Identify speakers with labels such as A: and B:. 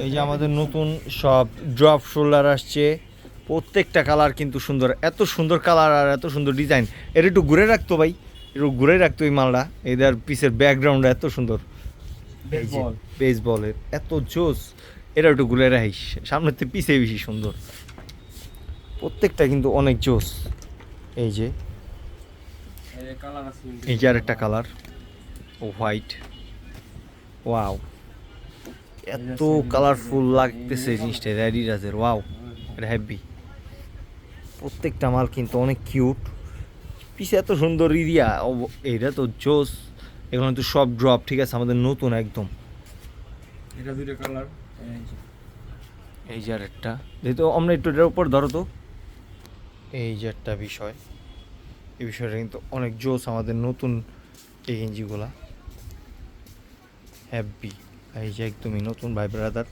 A: এই যে আমাদের নতুন সব ড্রপ শোল্ডার আসছে, প্রত্যেকটা কালার কিন্তু সুন্দর, এত সুন্দর কালার আর এত সুন্দর ডিজাইন। এটা একটু ঘুরে রাখতো ভাই, একটু ঘুরে রাখতো এই মালটা, এদের পিসের ব্যাকগ্রাউন্ড এত সুন্দর, বেসবলের এত জোস। এটা একটু ঘুরে রাখিস, সামনের থেকে পিছে বেশি সুন্দর, প্রত্যেকটা কিন্তু অনেক জোস। এই যে এই যে আরেকটা কালার, ও হোয়াইট, ওয়াও এত কালারফুল লাগতেছে জিনিসটা, অ্যাডিডাসের, ওয়াও এটা হ্যাপি। প্রত্যেকটা মাল কিন্তু অনেক কিউট, পিছে এত সুন্দর এরিয়া, এইটা তো জোস। এগুলো তো সব ড্রপ, ঠিক আছে, আমাদের নতুন একদম।
B: এটা দুইটা কালার।
A: এই যে আরেকটা, যেহেতু আমরা একটু এটার উপর ধরো তো, এই যে একটা বিষয়, এই বিষয়টা কিন্তু অনেক জোস, আমাদের নতুন এই গেঞ্জিগুলা হ্যাপি। এই যে একদমই নতুন ভাই ব্রাদার।